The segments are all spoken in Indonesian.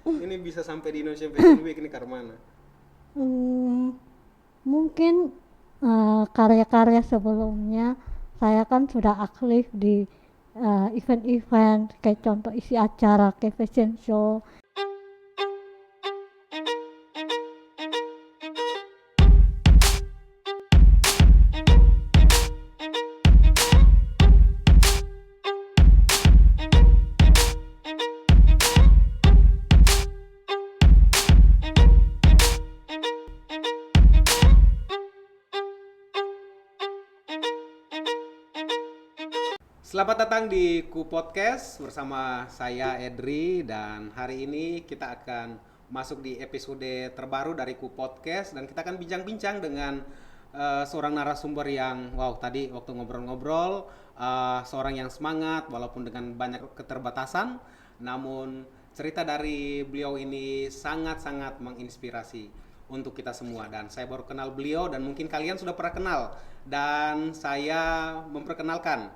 ini bisa sampai di Indonesia Fashion Week ini karena mana? Hmm, mungkin karya-karya sebelumnya saya kan sudah aktif di event-event kayak contoh isi acara kayak fashion show. Selamat datang di Ku Podcast bersama saya Edri dan hari ini kita akan masuk di episode terbaru dari Ku Podcast dan kita akan bincang-bincang dengan seorang narasumber yang wow tadi waktu ngobrol-ngobrol seorang yang semangat walaupun dengan banyak keterbatasan namun cerita dari beliau ini sangat-sangat menginspirasi untuk kita semua dan saya baru kenal beliau dan mungkin kalian sudah pernah kenal dan saya memperkenalkan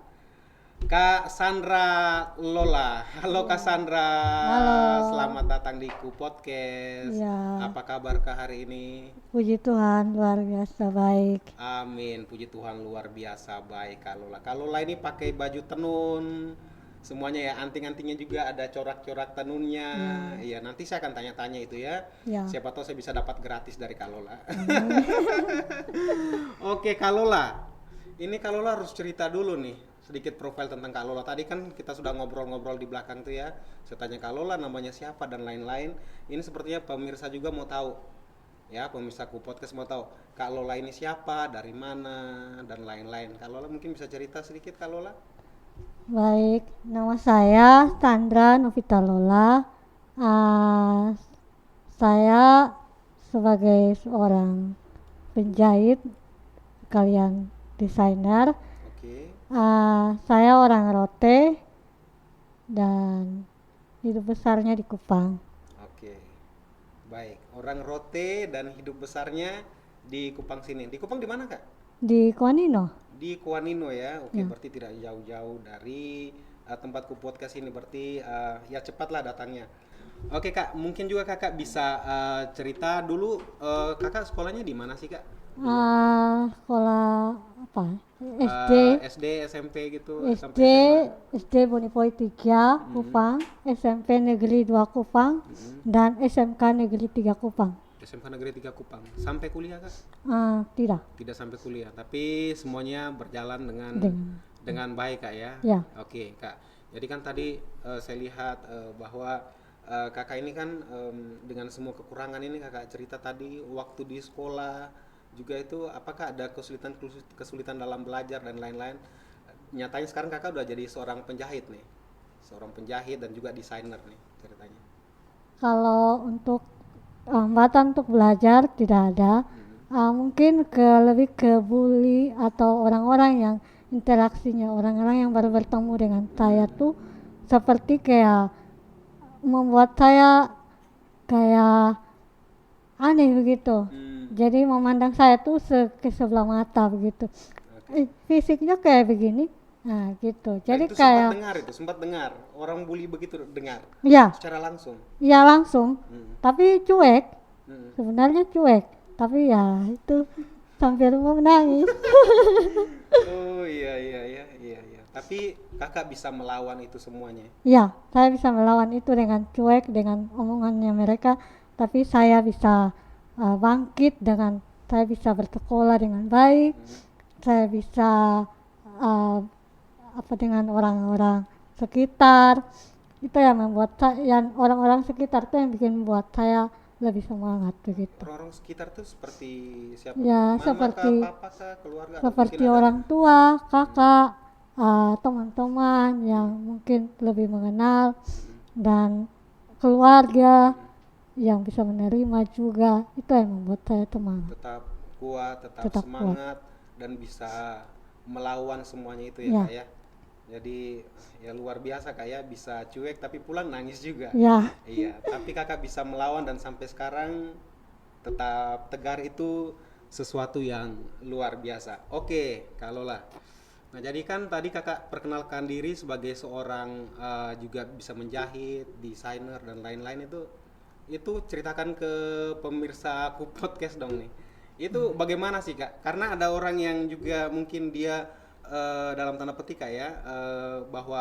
Kak Sandra Lola. Halo Kak Sandra. Halo, Selamat datang di Ku Podcast. ya Apa kabar Kak hari ini? puji Tuhan luar biasa baik. Amin. Puji Tuhan luar biasa baik Kak Lola. Kak Lola ini pakai baju tenun. Semuanya ya, anting-antingnya juga ada corak-corak tenunnya. Ya, Iya, nanti saya akan tanya-tanya itu ya. ya. Siapa tahu saya bisa dapat gratis dari Kak Lola. Amin. Oke, Kak Lola. Ini Kak Lola harus cerita dulu nih, sedikit profil tentang Kak Lola. Tadi kan kita sudah ngobrol-ngobrol di belakang tuh ya. Saya tanya Kak Lola namanya siapa dan lain-lain. Ini sepertinya pemirsa juga mau tahu. Ya, pemirsaku podcast mau tahu Kak Lola ini siapa, dari mana dan lain-lain. Kak Lola mungkin bisa cerita sedikit Kak Lola? Baik, nama saya Sandra Novita Lola. Ah, saya sebagai seorang penjahit sekalian desainer. Oke. Saya orang Rote dan hidup besarnya di Kupang, Oke. Baik. Orang Rote dan hidup besarnya di Kupang sini. Di Kupang di mana, Kak? di Kuanino. Di Kuanino ya. Oke, Ya, berarti tidak jauh-jauh dari tempatku podcast ini. Berarti ya cepatlah datangnya. Oke, Kak, mungkin juga Kakak bisa cerita dulu Kakak sekolahnya di mana sih, Kak? Dulu. sekolah apa? SD, SD, SMP gitu, SD, sampai SMA. SD Bonipoi 3 Mm-mm. Kupang, SMP Negeri 2 Kupang, Mm-mm. dan SMK Negeri 3 Kupang. SMK Negeri 3 Kupang. Sampai kuliah, Kak? Tidak, Tidak sampai kuliah, tapi semuanya berjalan dengan dengan baik, Kak ya. ya, Oke, Kak. Jadi kan tadi saya lihat bahwa Kakak ini kan dengan semua kekurangan ini Kakak cerita tadi waktu di sekolah juga itu apakah ada kesulitan kesulitan dalam belajar dan lain-lain. Nyatanya sekarang Kakak udah jadi seorang penjahit nih. Seorang penjahit dan juga desainer nih ceritanya. kalau untuk hambatan untuk belajar tidak ada. Mhm. Mungkin lebih ke bully atau orang-orang yang interaksinya orang-orang yang baru bertemu dengan saya tuh seperti kayak membuat saya kayak aneh begitu. Hmm, Jadi memandang saya tuh ke sebelah mata begitu. oke. Fisiknya kayak begini. Nah, gitu. Nah, Jadi itu kayak sempat dengar orang bully begitu dengar ya, secara langsung. ya langsung. Hmm, Tapi cuek. hmm. Sebenarnya cuek. Tapi ya itu sampai rumah menangis. Oh iya iya iya iya iya. Tapi Kakak bisa melawan itu semuanya. Ya, saya bisa melawan itu dengan cuek, dengan omongannya mereka. Tapi saya bisa bangkit dengan saya bisa bersekolah dengan baik. Hmm. Saya bisa uh, apa dengan orang-orang sekitar. Itu yang membuat saya, yang orang-orang sekitar itu yang bikin membuat saya lebih semangat begitu. Orang-orang sekitar tuh seperti siapa tuh? Ya, Mama kah, seperti papa kah, keluarga atau mungkin seperti ada? orang tua, Hmm, kakak, teman-teman yang hmm, mungkin lebih mengenal hmm, dan keluarga hmm. yang bisa menerima juga. Itu yang membuat saya semangat, Tetap kuat, tetap tetap kuat. semangat dan bisa melawan semuanya itu ya kak Ya, ya. Jadi ya luar biasa kak ya, bisa cuek tapi pulang nangis juga. ya, Iya, tapi kakak bisa melawan dan sampai sekarang tetap tegar itu sesuatu yang luar biasa. Oke, kalau lah. Nah, jadi kan tadi kakak perkenalkan diri sebagai seorang juga bisa menjahit, desainer dan lain-lain itu. itu ceritakan ke pemirsa aku podcast dong nih. Itu bagaimana sih Kak? Karena ada orang yang juga mungkin dia dalam tanda petik Kak ya, bahwa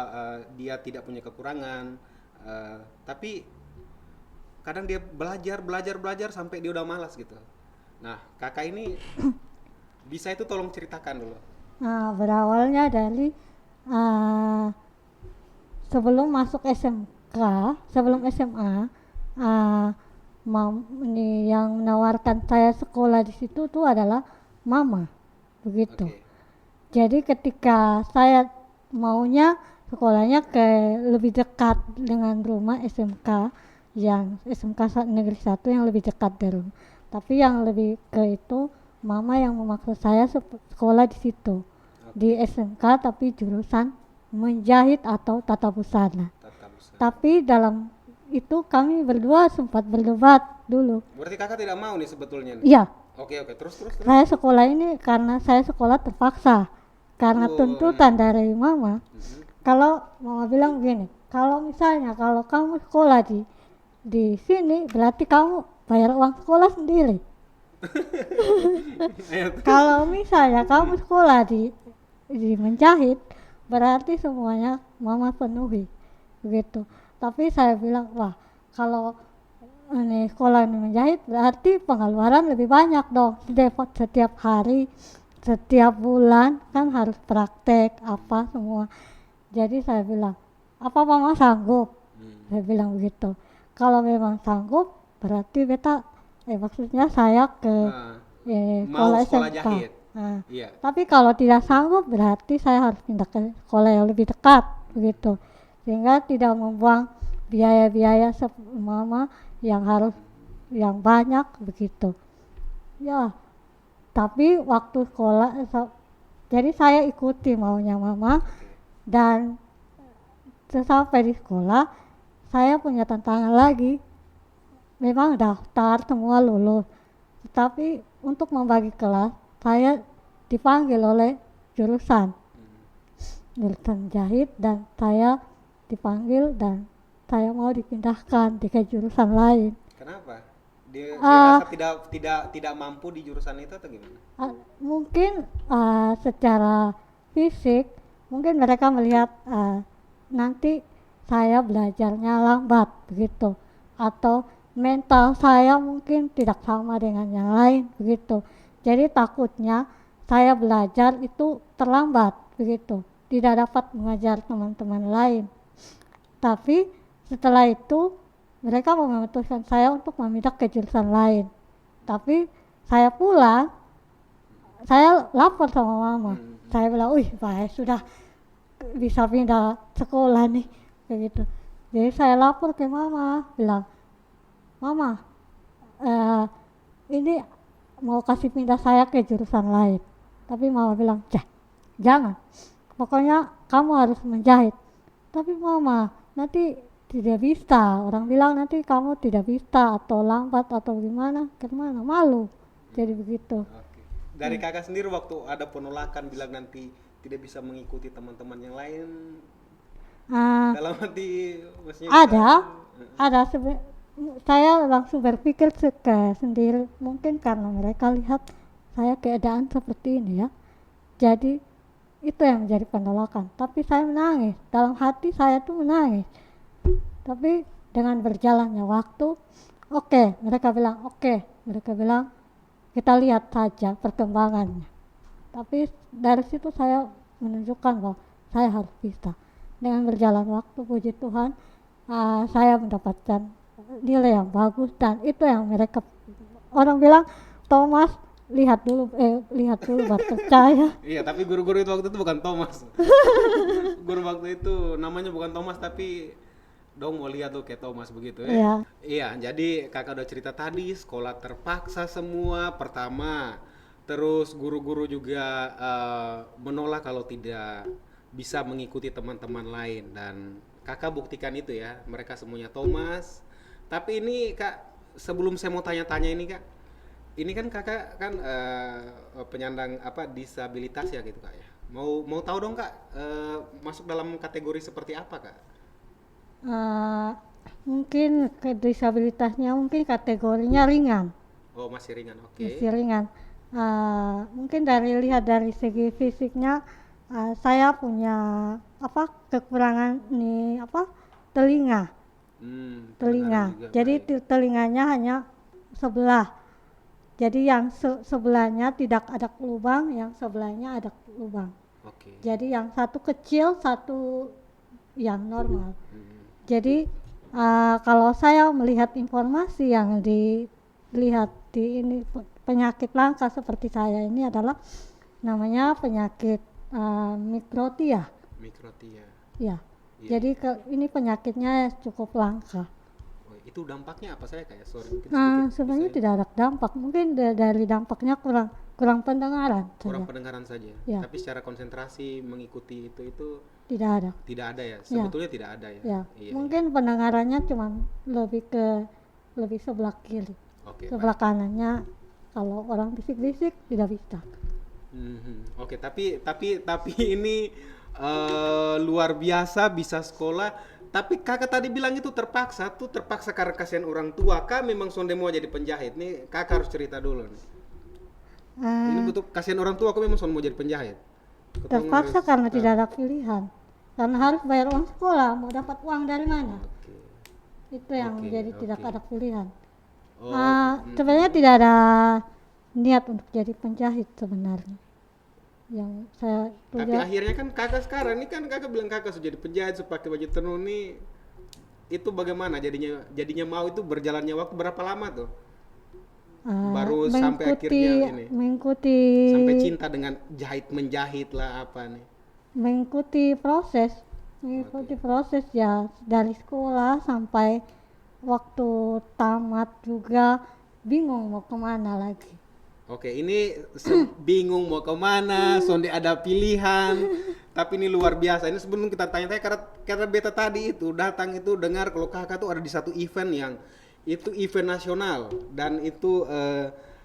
dia tidak punya kekurangan, tapi kadang dia belajar sampai dia udah malas gitu. Nah, Kakak ini bisa itu tolong ceritakan dulu. Nah, berawalnya dari uh, sebelum masuk SMK, sebelum SMA, uh, ini yang menawarkan saya sekolah di situ tuh adalah mama, begitu. Oke. Jadi ketika saya maunya sekolahnya ke lebih dekat dengan rumah SMK, yang Negeri 1 yang lebih dekat dari rumah. Tapi yang lebih ke itu mama yang memaksa saya sekolah di situ. Di Oke. SMK tapi jurusan menjahit atau tata busana. Tata busana. Tapi dalam itu kami berdua sempat berdebat dulu. Berarti Kakak tidak mau nih sebetulnya nih. Iya, Oke, terus. saya sekolah ini karena saya sekolah terpaksa. Karena Oh, tuntutan dari mama. mhm. Kalau mama bilang begini, kalau misalnya kalau kamu sekolah di sini berarti kamu bayar uang sekolah sendiri. Ayo. Kalau misalnya kamu sekolah di menjahit berarti semuanya mama penuhi begitu. Tapi saya bilang wah kalau ini sekolah ini menjahit berarti pengeluaran lebih banyak dong setiap hari setiap bulan kan harus praktek apa semua. Jadi saya bilang apa mama sanggup? Saya bilang begitu. Kalau memang sanggup berarti beta maksudnya saya ke Nah, mau sekolah sekolah SMK. jahit. Nah, Iya. tapi kalau tidak sanggup berarti saya harus pindah ke sekolah yang lebih dekat begitu. Sehingga tidak membuang biaya-biaya mama yang harus yang banyak begitu. Ya, tapi waktu sekolah jadi saya ikuti maunya mama dan sesampai di sekolah saya punya tantangan lagi. Memang daftar semua lulus, tetapi untuk membagi kelas saya dipanggil oleh jurusan jahit dan saya dipanggil dan saya mau dipindahkan ke jurusan lain. Kenapa? Dia Ah, rasa tidak mampu di jurusan itu atau gimana? Mungkin secara fisik mungkin mereka melihat nanti saya belajarnya lambat begitu atau mental saya mungkin tidak sama dengan yang lain begitu. Jadi takutnya saya belajar itu terlambat begitu, tidak dapat mengajar teman-teman lain. Tapi setelah itu mereka memutuskan saya untuk memindah ke jurusan lain. Tapi saya pulang, saya lapor sama mama. Saya bilang, wih baik sudah bisa pindah sekolah nih, begitu. Jadi saya lapor ke mama, bilang, mama, eh, ini mau kasih pindah saya ke jurusan lain. Tapi mama bilang, jangan, pokoknya kamu harus menjahit. Tapi mama, nanti tidak bisa, orang bilang nanti kamu tidak bisa atau lambat atau gimana malu. Jadi begitu. Oke. Dari Kakak sendiri waktu ada penolakan bilang nanti tidak bisa mengikuti teman-teman yang lain, Ah, dalam hati maksudnya ada saya langsung berpikir sendiri mungkin karena mereka lihat saya keadaan seperti ini ya. Jadi itu yang menjadi penolakan. Tapi saya menangis, dalam hati saya tuh menangis. Tapi dengan berjalannya waktu, mereka bilang kita lihat saja perkembangannya. Tapi dari situ saya menunjukkan bahwa saya harus bisa. Dengan berjalan waktu, puji Tuhan, saya mendapatkan nilai yang bagus dan itu yang mereka orang bilang Thomas lihat dulu baru percaya. iya, tapi guru-guru itu waktu itu bukan Thomas. Guru waktu itu namanya bukan Thomas tapi dong mau lihat tuh kayak Thomas begitu ya. Iya. Iya, jadi Kakak udah cerita tadi sekolah terpaksa semua pertama. Terus guru-guru juga menolak kalau tidak bisa mengikuti teman-teman lain dan Kakak buktikan itu ya, mereka semuanya Thomas. Tapi ini Kak, sebelum saya mau tanya-tanya ini Kak, ini kan Kakak kan penyandang apa disabilitas ya gitu Kak ya. Mau tahu dong Kak, masuk dalam kategori seperti apa Kak? Eh, Mungkin disabilitasnya mungkin kategorinya ringan, Oh, masih ringan. Oke. masih ringan. Mungkin lihat dari segi fisiknya, saya punya kekurangan nih telinga, Pendengaran telinga. juga Jadi baik. telinganya hanya sebelah. Jadi yang sebelahnya tidak ada lubang, yang sebelahnya ada lubang. Oke. Jadi yang satu kecil, satu yang normal. Hmm. Jadi kalau saya melihat informasi yang dilihat di ini penyakit langka seperti saya ini adalah namanya penyakit mikrotia. Mikrotia. Ya. Iya. Jadi ini penyakitnya cukup langka. Oh, itu dampaknya apa saya kayak sorry mungkin sedikit Sebenarnya bisa- tidak ada dampak. Mungkin dari dampaknya kurang pendengaran kurang saja. pendengaran saja. Ya. Tapi secara konsentrasi mengikuti itu Tidak ada. tidak ada ya. Sebetulnya tidak ada ya. Ya. Iya. Mungkin pendengarannya cuma lebih sebelah kiri. Oke. Sebelah kanannya kalau orang bisik-bisik tidak bisa. Oke, tapi ini luar biasa bisa sekolah. Tapi kakak tadi bilang itu terpaksa karena kasihan orang tua. Kak memang sonde mau jadi penjahit. Nih kakak harus cerita dulu nih. Ini Eh, betul kasihan orang tua. Aku memang sonde mau jadi penjahit. Ketemu Terpaksa harus- karena tidak ada pilihan. Karena harus bayar uang sekolah, mau dapat uang dari mana? Oke. Itu yang Oke, menjadi oke. tidak ada pilihan. Oh, Sebenarnya tidak ada niat untuk jadi penjahit sebenarnya. Yang saya tapi lihat akhirnya kan kakak sekarang ini kan kakak bilang kakak sudah jadi penjahit sudah pakai baju tenun nih. Itu bagaimana jadinya mau itu berjalannya waktu berapa lama tuh? Baru sampai akhirnya ini. mengikuti Sampai cinta dengan menjahit lah apa nih. mengikuti proses ya dari sekolah sampai waktu tamat juga bingung mau kemana lagi. Oke, ini bingung mau kemana, sonde ada pilihan, tapi ini luar biasa. Ini sebelum kita tanya-tanya karena beta tadi itu datang itu dengar kalau kakak tuh ada di satu event yang itu event nasional dan itu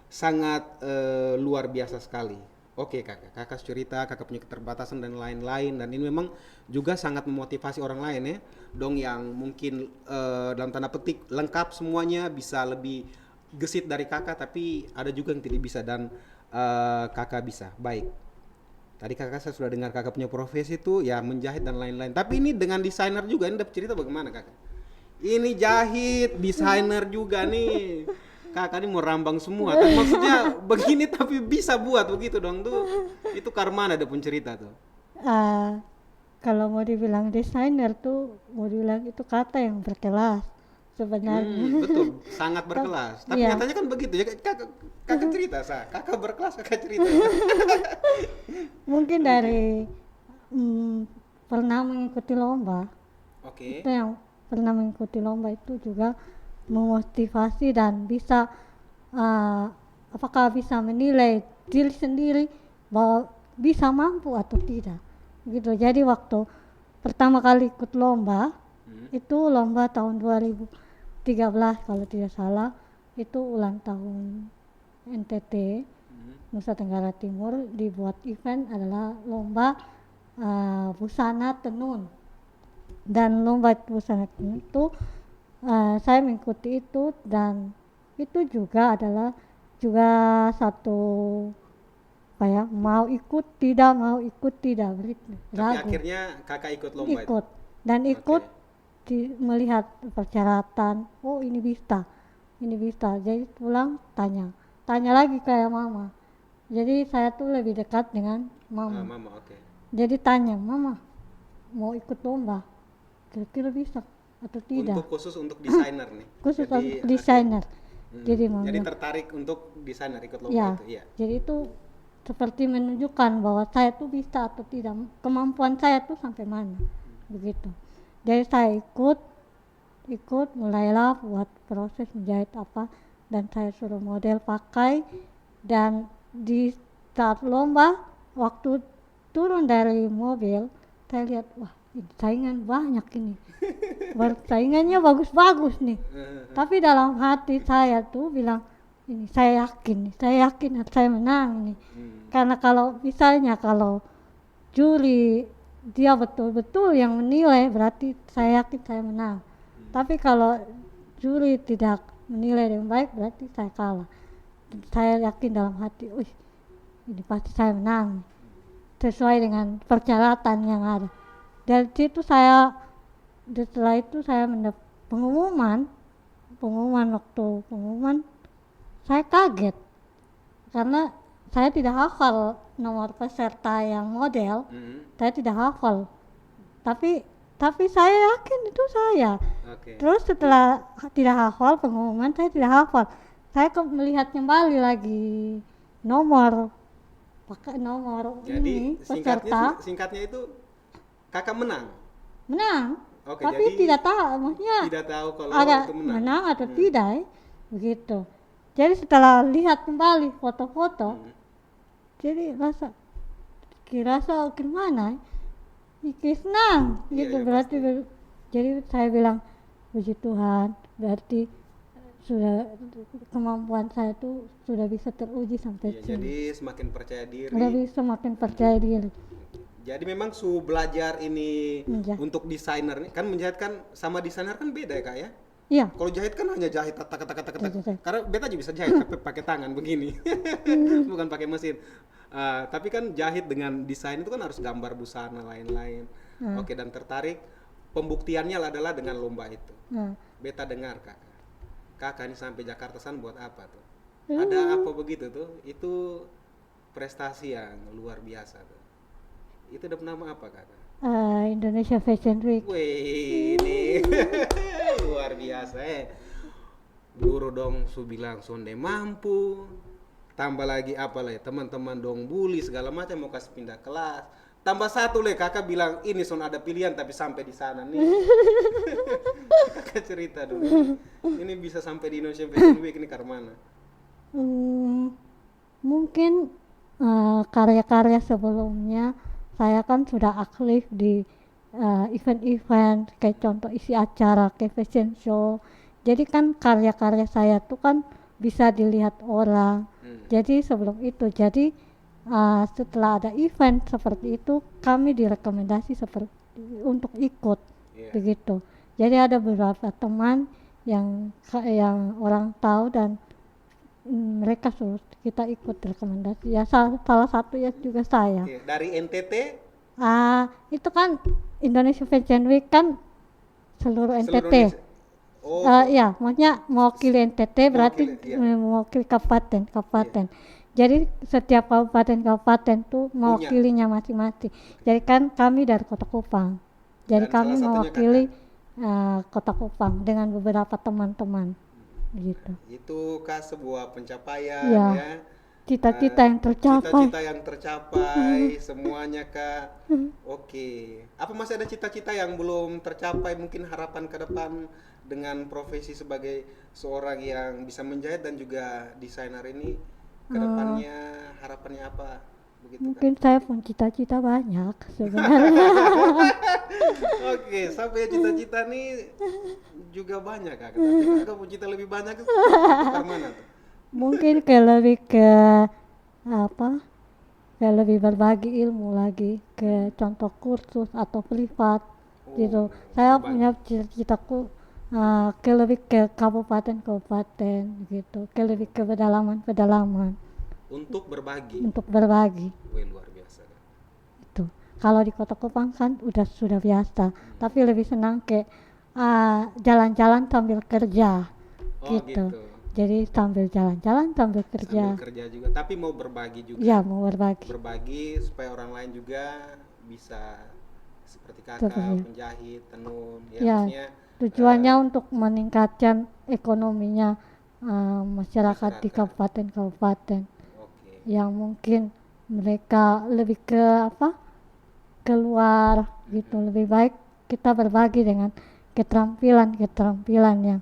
sangat luar biasa sekali. Oke kakak cerita, kakak punya keterbatasan dan lain-lain dan ini memang juga sangat memotivasi orang lain ya, dong yang mungkin dalam tanda petik lengkap semuanya bisa lebih gesit dari kakak tapi ada juga yang tidak bisa dan kakak bisa. Baik. Tadi kakak saya sudah dengar kakak punya profesi itu ya menjahit dan lain-lain. Tapi ini dengan desainer juga ini dapat cerita bagaimana kakak? Ini jahit, desainer juga nih. Kakak ini mau rambang semua. Kan maksudnya begini tapi bisa buat begitu dong tuh. Itu karmana ada pun cerita tuh. Ah, Kalau mau dibilang desainer tuh mau dibilang itu kata yang berkelas sebenarnya. Betul, sangat berkelas. Tapi Iya. nyatanya kan begitu ya. Kakak cerita, kakak berkelas, kakak cerita. Mungkin dari pernah mengikuti lomba. Oke. Itu yang pernah mengikuti lomba itu juga memotivasi dan bisa apakah bisa menilai diri sendiri bahwa bisa mampu atau tidak gitu. Jadi waktu pertama kali ikut lomba itu lomba tahun 2013 kalau tidak salah, itu ulang tahun NTT Nusa Tenggara Timur, dibuat event adalah lomba busana tenun. Dan lomba busana tenun itu saya mengikuti itu dan itu juga adalah satu mau ikut tidak begitu, Tapi ragu. akhirnya kakak ikut lomba itu. Ikut dan ikut Oke. melihat persyaratan, oh ini bisa, jadi pulang tanya lagi kayak mama. Jadi saya tuh lebih dekat dengan mama. Mama, oke. Jadi tanya, mama mau ikut lomba, kira-kira bisa atau tidak? Untuk khusus untuk desainer nih. Khusus Jadi, untuk desainer. Jadi jadi mama, tertarik untuk desainer ikut lomba ya, itu, iya. jadi itu seperti menunjukkan bahwa saya tuh bisa atau tidak, kemampuan saya tuh sampai mana, begitu. Jadi saya ikut mulailah buat proses menjahit apa, dan saya suruh model pakai, dan di saat lomba waktu turun dari mobil saya lihat, wah ini saingan banyak ini, saingannya bagus-bagus nih. Tapi dalam hati saya tuh bilang, ini saya yakin saya menang nih. Karena kalau misalnya kalau juri dia betul-betul yang menilai, berarti saya yakin saya menang. Tapi kalau juri tidak menilai dengan baik berarti saya kalah. Saya yakin dalam hati, wih ini pasti saya menang sesuai dengan persyaratan yang ada. Dari situ setelah itu saya mendapat pengumuman saya kaget karena saya tidak hafal nomor peserta yang model, saya tidak hafal. Tapi saya yakin itu saya. Oke. Terus setelah tidak hafal pengumuman saya tidak hafal. Saya melihat kembali lagi pakai nomor Jadi ini peserta singkatnya itu kakak menang. menang. Oke, Tapi jadi tidak tahu, maksudnya tidak tahu kalau ada itu menang. menang atau tidak, begitu. Jadi setelah lihat kembali foto-foto, jadi kira gimana? Iki senang, Iya, gitu iya, berarti. Jadi saya bilang puji Tuhan, berarti sudah kemampuan saya itu sudah bisa teruji sampai Iya, sini. jadi semakin percaya diri. Sudah bisa makin percaya diri. Jadi memang belajar ini Iya. untuk desainer nih kan menjahit kan sama desainer kan beda ya kak ya. Iya, Kalau jahit kan hanya jahit tak. Jahit. Karena beta aja bisa jahit tapi pakai tangan begini, bukan pakai mesin. Tapi kan jahit dengan desain itu kan harus gambar busana lain-lain. Oke, dan tertarik pembuktiannya adalah dengan lomba itu. nah, Beta dengar kakak ini sampai Jakarta San buat apa tuh? Ada apa begitu tuh? Itu prestasi yang luar biasa tuh. Itu udah nama apa kakak? Indonesia Fashion Week. Wih, ini luar biasa Guru dong su bilang sonde mampu. Tambah lagi apa lah teman-teman dong bully segala macam mau kasih pindah kelas. Tambah satu kakak bilang ini son ada pilihan tapi sampai di sana nih. Kakak cerita dulu. Ini bisa sampai di Indonesia Fashion Week ini karena mana? Mungkin karya-karya sebelumnya saya kan sudah aktif di event-event kayak contoh isi acara kayak fashion show. Jadi kan karya-karya saya tuh kan bisa dilihat orang. Jadi sebelum itu, setelah ada event seperti itu kami direkomendasi untuk ikut. Begitu. Jadi ada beberapa teman yang orang tahu dan mereka suruh kita ikut rekomendasi. Ya salah satu ya juga saya. Dari NTT? Itu kan Indonesia Fashion Week kan seluruh NTT. Ya, maksudnya mewakili NTT berarti mewakili kabupaten. Jadi setiap kabupaten tuh mewakilinya masing-masing. Jadi kan kami dari Kota Kupang. Jadi kami mewakili Kota Kupang dengan beberapa teman-teman gitu. Itu sebuah pencapaian ya. Cita-cita yang tercapai. Semuanya kak. Oke. Apa masih ada cita-cita yang belum tercapai, mungkin harapan ke depan dengan profesi sebagai seorang yang bisa menjahit dan juga desainer ini ke depannya harapannya apa? Begitu, mungkin Kak? Saya pun cita-cita banyak sebenarnya. Oke, sampai cita-cita nih juga banyak kak. Tapi kakak pun cita lebih banyak itu mana tuh? Mungkin lebih ke lebih berbagi ilmu lagi ke contoh kursus atau privat gitu. Saya punya cita-citaku lebih ke kabupaten gitu, lebih ke pedalaman untuk berbagi. Wih, luar biasa itu. Kalau di Kota Kupang kan sudah biasa, tapi lebih senang ke jalan-jalan sambil kerja gitu. Jadi sambil jalan-jalan sambil kerja juga, tapi mau berbagi juga. Ya, mau berbagi supaya orang lain juga bisa seperti kakak penjahit, tenun ya, maksudnya tujuannya untuk meningkatkan ekonominya masyarakat di kabupaten yang mungkin mereka lebih ke keluar gitu. Lebih baik kita berbagi dengan keterampilan yang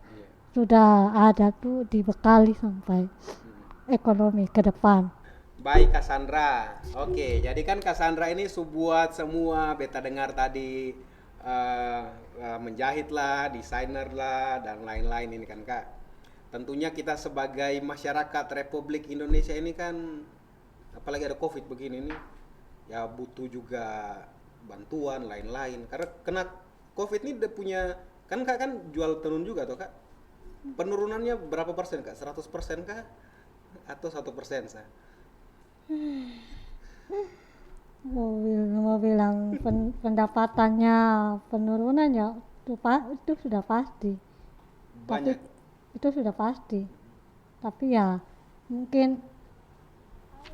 sudah ada tuh dibekali sampai ekonomi ke depan. Baik Cassandra. Oke, jadi kan Cassandra ini buat semua beta dengar tadi menjahit lah, desainer lah, dan lain-lain ini kan kak. Tentunya kita sebagai masyarakat Republik Indonesia ini kan, apalagi ada COVID begini nih, ya butuh juga bantuan lain-lain. Karena kena COVID ini udah punya Kan kak kan jual tenun juga tuh kak. Penurunannya berapa persen kak? 100% kah? Atau 1% sah? Mau bilang pendapatannya penurunan ya itu sudah pasti. Tapi Banyak. itu sudah pasti. Tapi ya mungkin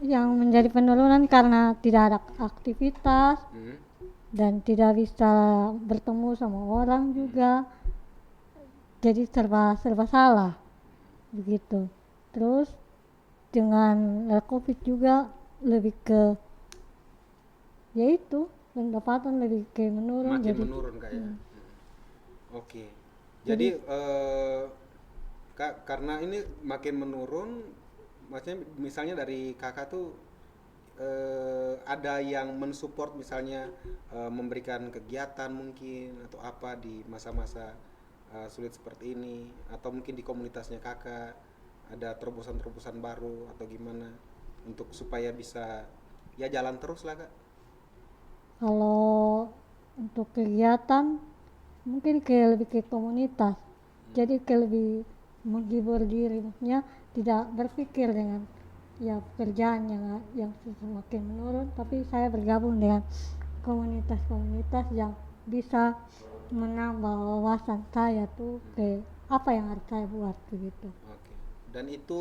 yang menjadi penurunan karena tidak ada aktivitas Hmm. dan tidak bisa bertemu sama orang juga. Jadi serba serba salah begitu. Terus dengan COVID juga lebih ke yaitu pendapatan lebih ke menurun Makin jadi menurun kak ya. Oke. Jadi jadi kak karena ini makin menurun, maksudnya misalnya dari kakak tuh ada yang mensupport misalnya memberikan kegiatan mungkin atau apa di masa-masa sulit seperti ini, atau mungkin di komunitasnya kakak ada terobosan-terobosan baru atau gimana untuk supaya bisa ya jalan terus lah kak. kalau untuk kegiatan mungkin lebih ke komunitas jadi lebih menghibur diri maksudnya tidak berpikir dengan ya pekerjaan yang semakin menurun tapi saya bergabung dengan komunitas-komunitas yang bisa menambah wawasan saya tuh ke apa yang harus saya buat begitu Oke. Dan itu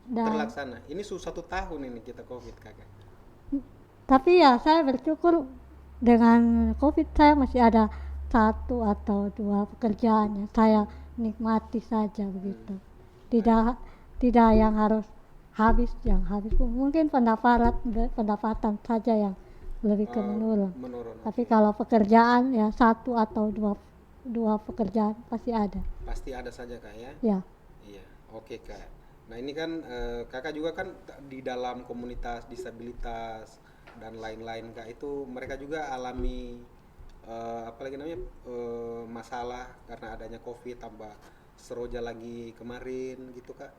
dan terlaksana. Ini sudah 1 tahun ini kita COVID kakak. tapi ya saya bersyukur dengan COVID saya masih ada satu atau dua pekerjaan yang saya nikmati saja begitu. Tidak tidak yang harus habis mungkin pendapatan saja yang lebih ke menurun. Menurun. Tapi Oke. kalau pekerjaan ya satu atau dua pekerjaan pasti ada. Pasti ada saja kak ya. Ya, Iya, oke kak. Nah ini kan kakak juga kan di dalam komunitas disabilitas dan lain-lain kak, itu mereka juga alami apalagi namanya masalah karena adanya COVID tambah seroja lagi kemarin gitu kak.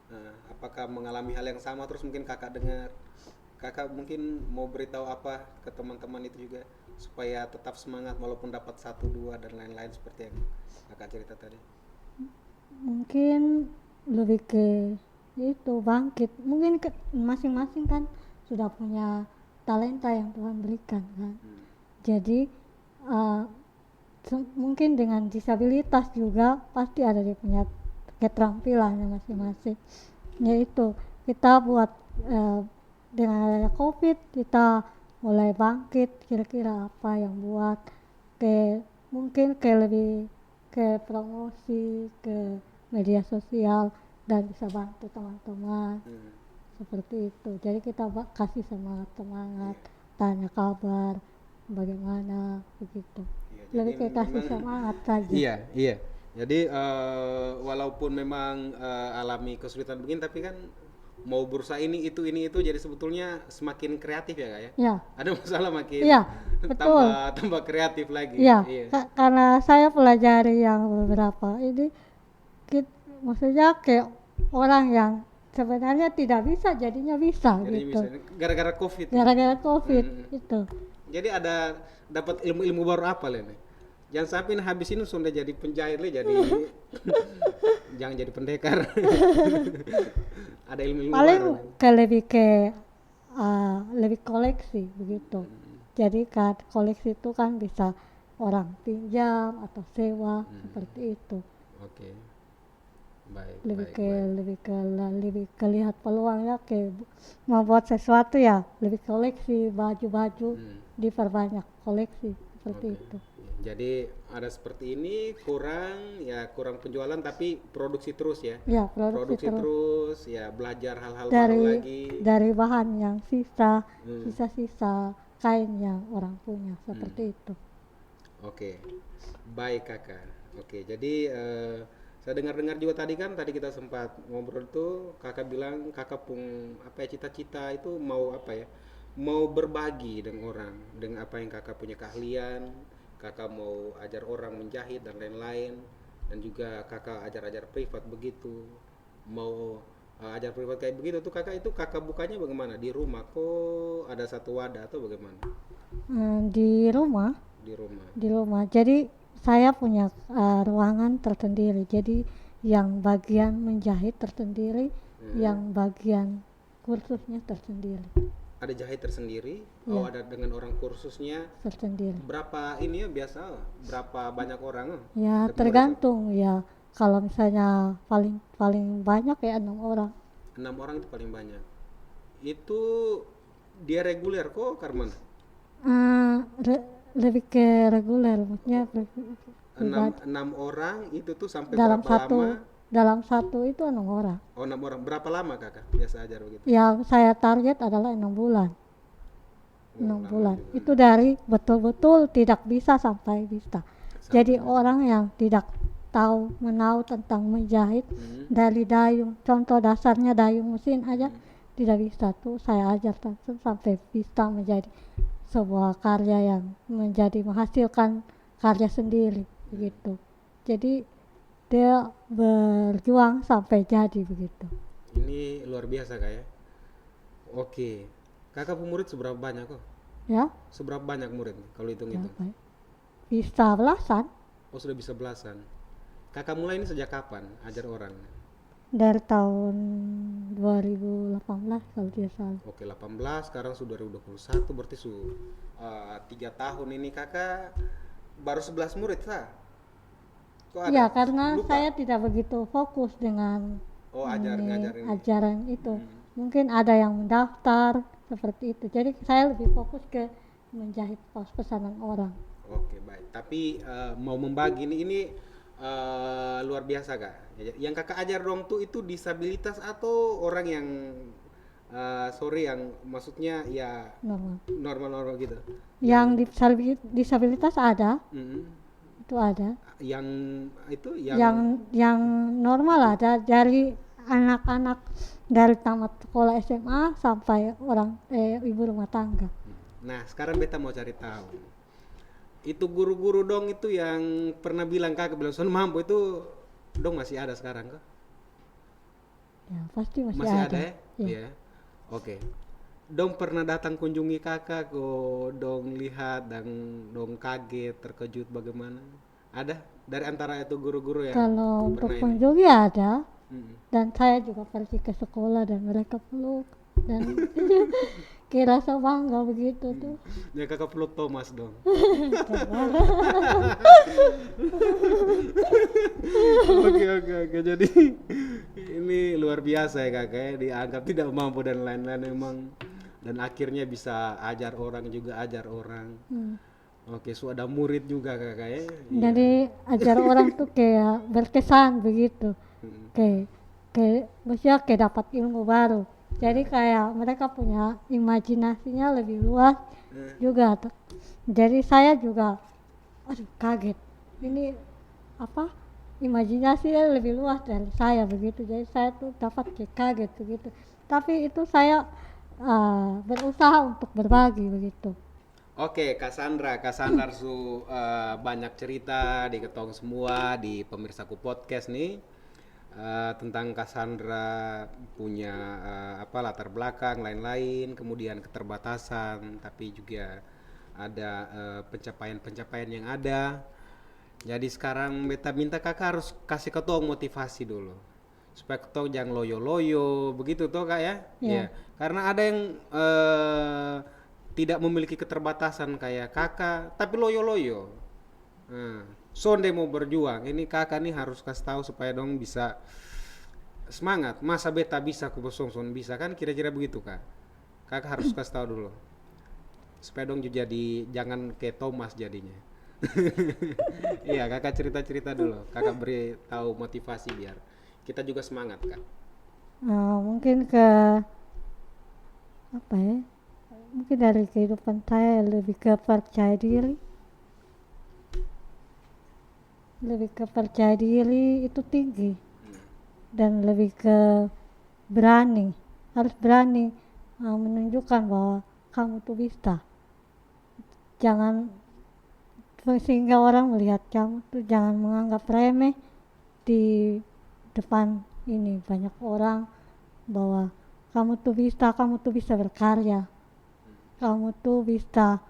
Nah, apakah mengalami hal yang sama terus mungkin kakak dengar, kakak mungkin mau beritahu apa ke teman-teman itu juga supaya tetap semangat walaupun dapat satu dua dan lain-lain seperti yang kakak cerita tadi. mungkin lebih ke itu bangkit. Mungkin masing-masing kan sudah punya talenta yang Tuhan berikan kan. Hmm. Jadi uh, mungkin dengan disabilitas juga pasti ada dia punya keterampilannya masing-masing. Yaitu kita buat dengan adanya COVID kita mulai bangkit kira-kira apa yang buat mungkin lebih ke promosi ke media sosial dan bisa bantu teman-teman Hmm. seperti itu. Jadi kita kasih semangat, tanya kabar, bagaimana begitu. Iya, jadi Lebih ke kasih memang semangat saja. iya, iya. Jadi walaupun memang alami kesulitan begini tapi kan mau berusaha ini itu jadi sebetulnya semakin kreatif ya kak ya. Ya, Ada masalah makin iya, betul. tambah kreatif lagi. Iya, Iya. karena saya pelajari yang beberapa ini, maksudnya kayak orang yang sebenarnya tidak bisa jadinya bisa Jadi gitu. bisa gara-gara COVID. Ya? Gara-gara COVID Hmm. itu. Jadi ada dapat ilmu-ilmu baru apa nih? Jangan sampai habis ini sudah jadi penjahit jadi jangan jadi pendekar. Ada ilmu-ilmu Paling baru. lebih koleksi begitu. Jadi kan koleksi itu kan bisa orang pinjam atau sewa seperti itu. Oke. Baik, Lebih baik, ke baik. lebih ke lihat peluangnya ke membuat sesuatu ya lebih koleksi baju-baju diperbanyak koleksi seperti Oke. itu. Jadi ada seperti ini kurang penjualan tapi produksi terus ya. Ya produksi terus Terus ya belajar hal-hal baru dari lagi. bahan yang Hmm. sisa-sisa kain yang orang punya seperti itu. Oke, baik kakak. Oke, jadi saya dengar-dengar juga tadi kita sempat ngobrol tuh kakak bilang kakak pun apa ya cita-cita itu mau apa ya, mau berbagi dengan orang dengan apa yang kakak punya keahlian, kakak mau ajar orang menjahit dan lain-lain, dan juga kakak ajar-ajar privat begitu, mau ajar privat kayak begitu tuh kakak bukanya bagaimana di rumah kok ada satu wadah atau bagaimana Di rumah di rumah? di rumah. Jadi saya punya ruangan tersendiri. Jadi yang bagian menjahit tersendiri, yang bagian kursusnya tersendiri. Ada jahit tersendiri. Iya. Oh, ada dengan orang kursusnya. Tersendiri. Berapa ini ya biasa? Berapa banyak orang? Ya ketemu tergantung ya. Kalau misalnya paling banyak ya 6 orang. 6 orang itu paling banyak. Itu dia reguler kok, Karman? Lebih ke reguler, maksudnya Enam orang itu tuh sampai dalam berapa satu lama? dalam satu itu 6 orang. Oh, 6 orang. Berapa lama kakak biasa ajar begitu? Yang saya target adalah 6 bulan. Oh, 6 lama bulan. juga. Itu dari betul-betul tidak bisa sampai bisa. Jadi orang yang tidak tahu menahu tentang menjahit dari dayung, contoh dasarnya dayung mesin aja tidak bisa, tuh saya ajar langsung sampai bisa menjadi sebuah karya yang menjadi menghasilkan karya sendiri begitu. Jadi dia berjuang sampai jadi begitu. Ini luar biasa kak ya. Oke, kakak murid seberapa banyak kok? Ya, Seberapa banyak murid kalau hitung-hitung? berapa ya? Bisa belasan Oh, sudah bisa belasan. Kakak mulai ini sejak kapan ajar orang? dari tahun 2018 kalau tidak salah. Oke, 18, sekarang sudah 2021, berarti 3 tahun ini kakak baru 11 murid sah? Kok ada? Ya, karena Lupa. saya tidak begitu fokus dengan Oh, ngajar ini. ajaran itu. Mungkin ada yang mendaftar seperti itu. Jadi saya lebih fokus ke menjahit pos pesanan orang. Oke, baik. Tapi mau membagi ini luar biasa kak. Yang kakak ajar dong tuh itu disabilitas atau orang yang yang maksudnya ya Normal. normal-normal gitu. Yang disabilitas ada, Mm-mm. itu ada. Yang itu Yang normal ada, dari anak-anak dari tamat sekolah SMA sampai orang ibu rumah tangga. Nah, sekarang beta mau cari tahu. Itu guru-guru dong itu yang pernah bilang kakak bilang son mampu itu dong masih ada sekarang kah? Ya, pasti masih Masih ada. ada ya? Iya. Iya. Oke. Dong pernah datang kunjungi kakak kok dong lihat dan dong kaget, terkejut bagaimana? Ada dari antara itu guru-guru yang Kalau untuk pernah ini? kunjungi ada, Mm. dan saya juga pergi ke sekolah dan mereka peluk dan kayak rasa bangga begitu tuh. Ya kakak peluk Thomas dong. Oke. Jadi ini luar biasa ya kakak ya, dianggap tidak mampu dan lain-lain emang, dan akhirnya bisa ajar orang juga ajar orang. Oke, so ada murid juga kakak ya. Jadi ajar orang tuh kayak berkesan begitu, kayak maksudnya kayak dapat ilmu baru. Jadi kayak mereka punya imajinasinya lebih luas juga tuh. Jadi saya juga aduh kaget, ini apa, imajinasinya lebih luas dari saya begitu. Jadi saya tuh dapat kayak kaget begitu, tapi itu saya berusaha untuk berbagi begitu. Oke, Cassandra su banyak cerita di ketong semua di pemirsaku podcast nih tentang Cassandra punya apa latar belakang lain-lain, kemudian keterbatasan, tapi juga ada pencapaian-pencapaian yang ada. Jadi sekarang beta minta kakak harus kasih ketong motivasi dulu supaya ketong jangan loyo-loyo begitu toh kak ya. Iya. Karena ada yang tidak memiliki keterbatasan kayak kakak tapi loyo-loyo. Sonde mau berjuang, ini kakak nih harus kasih tahu supaya dong bisa semangat. Masa beta bisa ku son bisa kan, kira-kira begitu kak. Kakak harus kasih tahu dulu supaya dong jadi jangan kayak Thomas jadinya. Iya, kakak cerita-cerita dulu, kakak beri tahu motivasi biar kita juga semangat kak. Mungkin ke apa ya, mungkin dari kehidupan saya lebih ke percaya diri itu tinggi, dan lebih ke berani, harus berani menunjukkan bahwa kamu tuh bisa, jangan sehingga orang melihat kamu tuh jangan menganggap remeh di depan ini banyak orang, bahwa kamu tuh bisa berkarya, kamu tuh bisa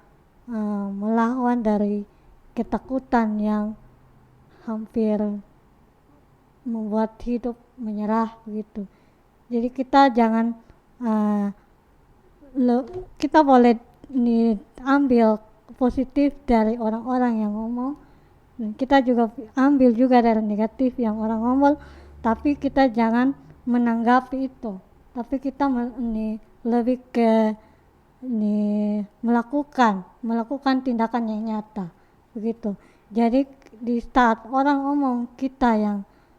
melawan dari ketakutan yang hampir membuat hidup menyerah begitu. Jadi kita jangan kita boleh ambil positif dari orang-orang yang ngomong, dan kita juga ambil juga dari negatif yang orang ngomong, tapi kita jangan menanggapi itu, tapi kita lebih ke melakukan tindakan yang nyata begitu. Jadi di saat orang ngomong kita yang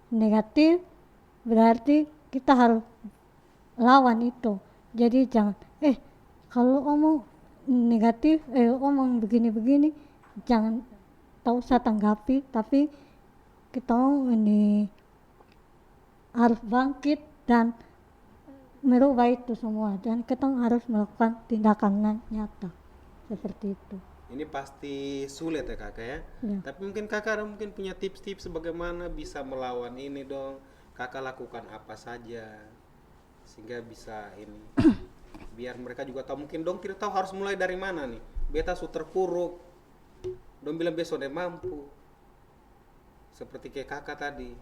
negatif, berarti kita harus lawan itu. Jadi jangan kalau omong negatif, omong begini-begini, jangan tahu usah tanggapi, tapi kita harus bangkit dan merubah itu semua, dan kita harus melakukan tindakan nyata seperti itu. Ini pasti sulit ya kakak ya. Tapi mungkin kakak ada mungkin punya tips-tips bagaimana bisa melawan ini dong. Kakak lakukan apa saja sehingga bisa ini biar mereka juga tahu, mungkin dong kita tahu harus mulai dari mana nih. Beta su terpuruk, dong bilang besok deh mampu. Seperti kayak kakak tadi,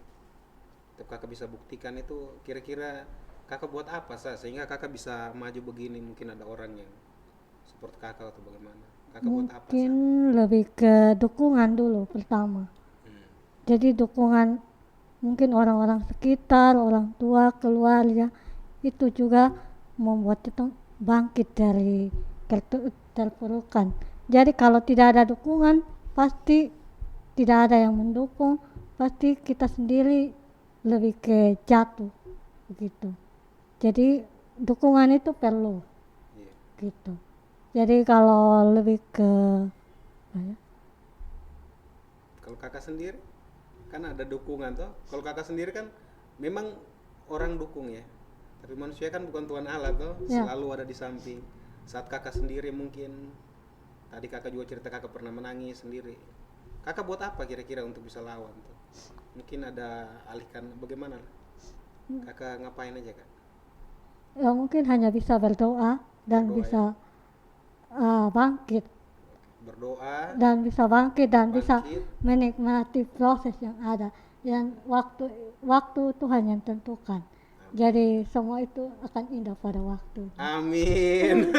tapi kakak bisa buktikan itu. Kira-kira kakak buat apa sehingga kakak bisa maju begini? Mungkin ada orang yang seperti kakak atau bagaimana? Kakak buat apa? Mungkin lebih ke dukungan dulu pertama. Jadi dukungan mungkin orang-orang sekitar, orang tua, keluarga, itu juga membuat kita bangkit dari terpurukan. Jadi kalau tidak ada dukungan, pasti tidak ada yang mendukung, pasti kita sendiri lebih ke jatuh begitu. Jadi dukungan itu perlu gitu. Jadi kalau lebih ke kalau kakak sendiri kan ada dukungan toh. Kalau kakak sendiri kan memang orang dukung ya, tapi manusia kan bukan Tuhan Allah toh, selalu ada di samping. Saat kakak sendiri mungkin tadi kakak juga cerita kakak pernah menangis sendiri. Kakak buat apa kira-kira untuk bisa lawan tuh? Mungkin ada alihkan bagaimana? Kakak ngapain aja kak? Ya mungkin hanya bisa berdoa dan bisa bangkit. Berdoa Dan bisa bangkit dan bisa menikmati proses yang ada, dan waktu Tuhan yang tentukan. Jadi semua itu akan indah pada waktu. Amin.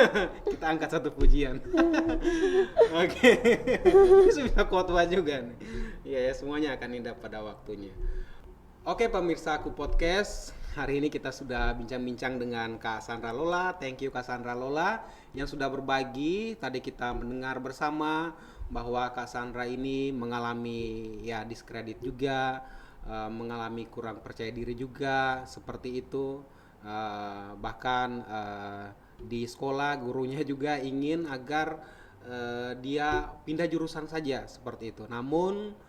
Kita angkat satu pujian. Oke. Bisa khotbah juga nih. Iya ya, semuanya akan indah pada waktunya. Oke pemirsa Aku Podcast, hari ini kita sudah bincang-bincang dengan Kak Sandra Lola. Thank you Kak Sandra Lola yang sudah berbagi. Tadi kita mendengar bersama bahwa Kak Sandra ini mengalami diskredit juga, mengalami kurang percaya diri juga seperti itu. Bahkan di sekolah gurunya juga ingin agar dia pindah jurusan saja seperti itu. Namun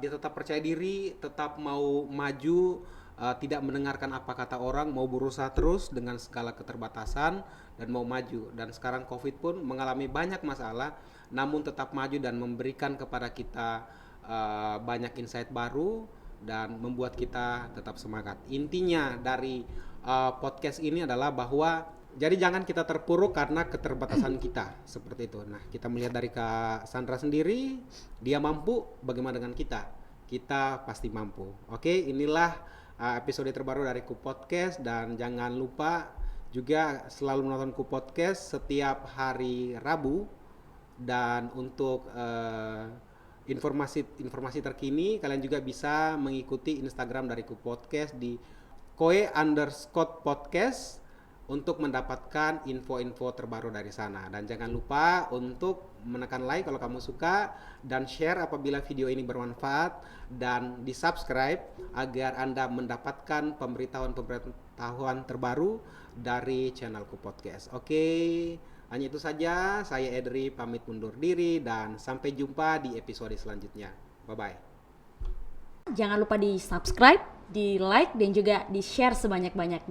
dia tetap percaya diri, tetap mau maju, tidak mendengarkan apa kata orang, mau berusaha terus dengan segala keterbatasan dan mau maju. Dan sekarang COVID pun mengalami banyak masalah, namun tetap maju dan memberikan kepada kita banyak insight baru dan membuat kita tetap semangat. Intinya dari podcast ini adalah bahwa jadi jangan kita terpuruk karena keterbatasan kita, seperti itu. Nah, kita melihat dari Kak Sandra sendiri, dia mampu, bagaimana dengan kita? Kita pasti mampu. Oke, inilah episode terbaru dari Ku Podcast, dan jangan lupa juga selalu menonton Ku Podcast setiap hari Rabu. Dan untuk informasi terkini, kalian juga bisa mengikuti Instagram dari Ku Podcast di @koe_podcast untuk mendapatkan info-info terbaru dari sana. Dan jangan lupa untuk menekan like kalau kamu suka, dan share apabila video ini bermanfaat, dan di subscribe agar Anda mendapatkan pemberitahuan terbaru dari channelku podcast. Oke, hanya itu saja. Saya Edri pamit undur diri dan sampai jumpa di episode selanjutnya. Bye-bye. Jangan lupa di subscribe, di like, dan juga di share sebanyak-banyaknya.